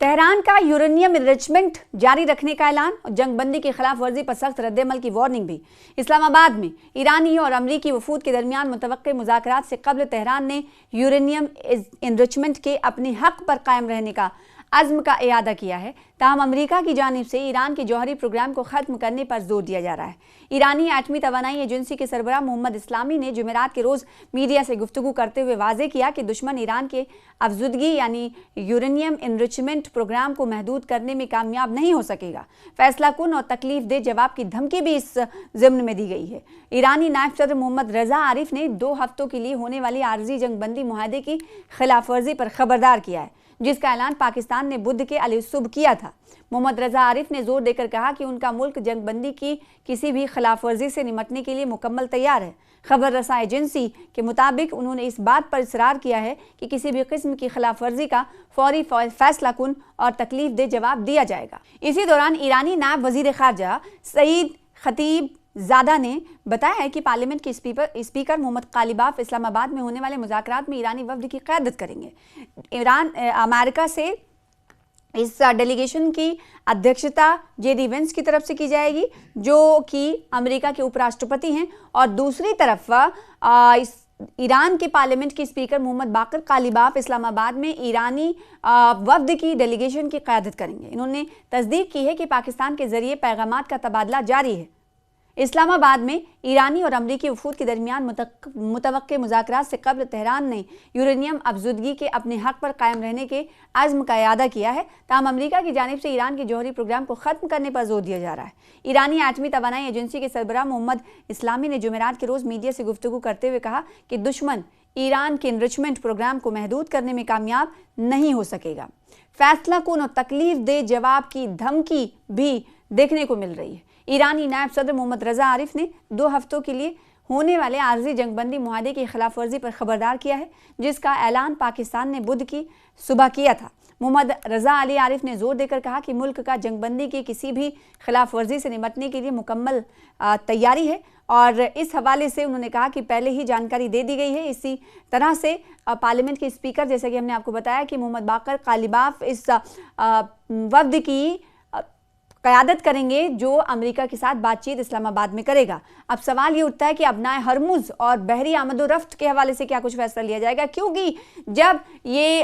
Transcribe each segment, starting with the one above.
Tehran का uranium enrichment जारी रखने का ऐलान और जंगबंदी की खिलाफ वर्जी पर सख्त रद्देअमल की वार्निंग भी। इस्लामाबाद में ईरानी और अमरीकी वफूद के दरमियान मुतवक्के मुज़ाकरात से कबल तेहरान ने यूरेनियम एनरिचमेंट के अपने हक पर कायम रहने का अज़्म का इयादा किया है। ताहम अमरीका की जानिब से ईरान के जौहरी प्रोग्राम को ख़त्म करने पर जोर दिया जा रहा है। ईरानी एटमी तवानाई एजेंसी के सरबराह मोहम्मद इस्लामी ने जुमेरात के रोज़ मीडिया से गुफ्तगू करते हुए वाज़ेह किया कि दुश्मन ईरान के अफजुदगी यानी यूरेनियम एनरिचमेंट प्रोग्राम को महदूद करने में कामयाब नहीं हो सकेगा। फैसला कुन और तकलीफ दे जवाब की धमकी भी इस ज़िम्न में दी गई है। ईरानी नायब सदर मोहम्मद रज़ा आरिफ ने 2 हफ्तों के लिए होने वाली आर्जी जंगबंदी मुआहदे की खिलाफ वर्जी पर खबरदार किया है, जिसका ऐलान पाकिस्तान ने बुध के अलसुब किया था। मोहम्मद रज़ा आरिफ ने जोर देकर कहा कि उनका मुल्क जंगबंदी की किसी भी खिलाफ वर्जी से निमटने के लिए मुकम्मल तैयार है। खबर रसा एजेंसी के मुताबिक उन्होंने इस बात पर इसरार किया है कि किसी भी किस्म की खिलाफ वर्जी का फौरी फैसला कुन और तकलीफ दे जवाब दिया जाएगा। इसी दौरान ईरानी नायब वजीर खारजा सईद खतीब ज़ादा ने बताया है कि पार्लियामेंट के स्पीकर मोहम्मद कालिबाफ इस्लामाबाद में होने वाले मुज़ाकरात में ईरानी वफ़द की क़यादत करेंगे। अमेरिका से इस डेलीगेशन की अध्यक्षता जेडी वेंस की तरफ से की जाएगी, जो कि अमेरिका के उपराष्ट्रपति हैं, और दूसरी तरफ ईरान के पार्लियामेंट के स्पीकर मोहम्मद बाकर कालिबाफ इस्लामाबाद में ईरानी वफ़द की डेलीगेशन की क़यादत करेंगे। इन्होंने तस्दीक की है कि पाकिस्तान के ज़रिए पैगामात का तबादला जारी है। इस्लामाबाद में ईरानी और अमरीकी वफूद के दरमियान मुतवक्के मुज़ाकरात से कबल तेहरान ने यूरेनियम अफजुदगी के अपने हक पर कायम रहने के अज़्म का इयादा किया है। ताहम अमरीका की जानिब से ईरान के जौहरी प्रोग्राम को ख़त्म करने पर जोर दिया जा रहा है। ईरानी एटमी तवानाई एजेंसी के सरबराह मोहम्मद इस्लामी ने जुमेरात के रोज़ मीडिया से गुफ्तगू करते हुए कहा कि दुश्मन ईरान के एनरिचमेंट प्रोग्राम को महदूद करने में कामयाब नहीं हो सकेगा। फैसला कुन और तकलीफ दे जवाब की धमकी भी देखने को मिल रही है। ईरानी नायब सदर मोहम्मद रज़ा आरिफ ने 2 हफ्तों के लिए होने वाले आर्जी जंगबंदी मुआहदे की खिलाफ वर्जी पर खबरदार किया है, जिसका ऐलान पाकिस्तान ने बुध की सुबह किया था। मोहम्मद रज़ा अली आरिफ ने जोर देकर कहा कि मुल्क का जंगबंदी की किसी भी खिलाफ वर्जी से निपटने के लिए मुकम्मल तैयारी है, और इस हवाले से उन्होंने कहा कि पहले ही जानकारी दे दी गई है। इसी तरह से पार्लियामेंट के स्पीकर, जैसे कि हमने आपको बताया कि मोहम्मद बाकर कालिबाफ इस वफ़द की क़यादत करेंगे, जो अमेरिका के साथ बातचीत इस्लामाबाद में करेगा। अब सवाल ये उठता है कि अबनाए हरमुज़ और बहरी आमदोरफ्त के हवाले से क्या कुछ फैसला लिया जाएगा, क्योंकि जब ये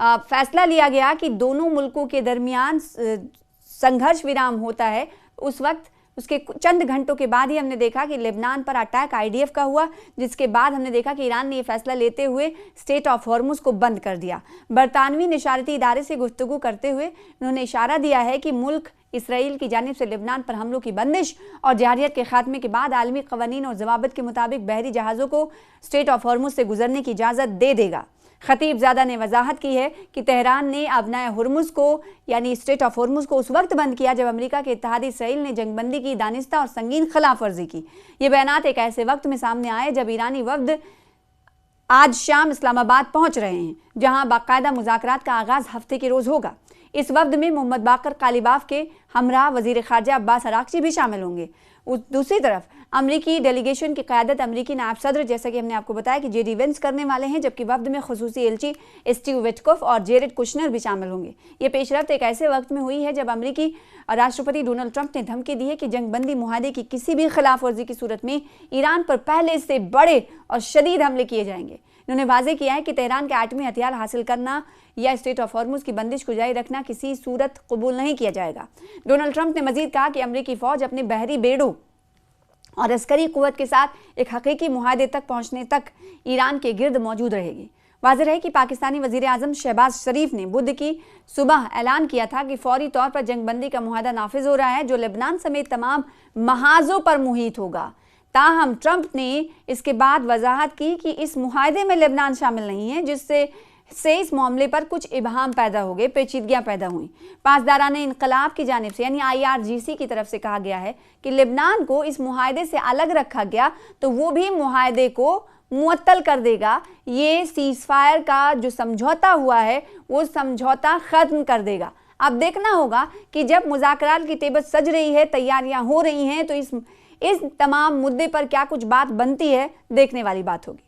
फैसला लिया गया कि दोनों मुल्कों के दरमियान संघर्ष विराम होता है, उस वक्त उसके चंद घंटों के बाद ही हमने देखा कि लेबनान पर अटैक IDF का हुआ, जिसके बाद हमने देखा कि ईरान ने यह फैसला लेते हुए स्टेट ऑफ हॉर्मुज़ को बंद कर दिया। बरतानवी निशारती इदारे से गुफ्तगू करते हुए उन्होंने इशारा दिया है कि मुल्क इसराइल की जानिब से लेबनान पर हमलों की बंदिश और जारहियत के खात्मे के बाद आलमी कवानीन और ज़वाबित के मुताबिक बहरी जहाज़ों को स्टेट ऑफ हॉर्मुज़ से गुजरने की इजाज़त दे देगा। खतीब ज़ादा ने वजाहत की है कि तेहरान ने अबनाए हुर्मुज़ को यानी स्टेट ऑफ हुर्मुज़ को उस वक्त बंद किया जब अमेरिका के इत्तेहादी इसराइल ने जंगबंदी की दानिस्ता और संगीन खिलाफ वर्जी की। ये बयानात एक ऐसे वक्त में सामने आए जब ईरानी वफ़द आज शाम इस्लामाबाद पहुँच रहे हैं, जहाँ बाकायदा मुज़ाकरात का आगाज़ हफ्ते के रोज़ होगा। इस वफ़द में मोहम्मद बाकर कालिबाफ के हमरा वज़ीर ख़ारजा अब्बास अराग़ची भी शामिल होंगे। दूसरी तरफ अमरीकी डेलीगेशन की क़यादत अमरीकी नायब सदर, जैसा कि हमने आपको बताया कि जेडी वेंस करने वाले हैं, जबकि वफ़द में ख़ुसूसी एलची स्टीव विटकोफ और जेरेड कुशनर भी शामिल होंगे। ये पेशरफ्त एक ऐसे वक्त में हुई है जब अमरीकी राष्ट्रपति डोनाल्ड ट्रंप ने धमकी दी है कि जंगबंदी मुआहदे की किसी भी खिलाफ वर्जी की सूरत में ईरान पर पहले से बड़े और शदीद हमले किए जाएंगे। उन्होंने वाज़ेह किया है कि तेहरान के एटमी हथियार हासिल करना या स्टेट ऑफ हॉर्मुज़ की बंदिश को जारी रखना किसी सूरत कबूल नहीं किया जाएगा। डोनाल्ड ट्रंप ने मजीद कहा कि अमरीकी फ़ौज अपने बहरी बेड़ों और अस्करी क़ुव्वत के साथ एक हकीकी मुआहदे तक पहुँचने तक ईरान के गिर्द मौजूद रहेगी। वाज़ेह है कि पाकिस्तानी वज़ीर आज़म शहबाज शरीफ ने बुध की सुबह ऐलान किया था कि फौरी तौर पर जंगबंदी का मुआहदा नाफिज हो रहा है, जो लेबनान समेत तमाम महाज़ों पर मुहित होगा। ताहम ट्रंप ने इसके बाद वजाहत की कि इस मुआहदे में लेबनान शामिल नहीं है, जिससे इस मामले पर कुछ इबहम पैदा हो गए, पेचीदगियाँ पैदा हुई। पासदाराने इनकलाब की जानिब से यानी IRGC की तरफ से कहा गया है कि लेबनान को इस मुआहदे से अलग रखा गया तो वो भी मुआहदे को मुअत्तल कर देगा। ये सीज़फायर का जो समझौता हुआ है वो समझौता ख़त्म कर देगा। अब देखना होगा कि जब मुज़ाकरात की टेबल सज रही है, तैयारियां हो रही हैं, तो इस तमाम मुद्दे पर क्या कुछ बात बनती है, देखने वाली बात होगी।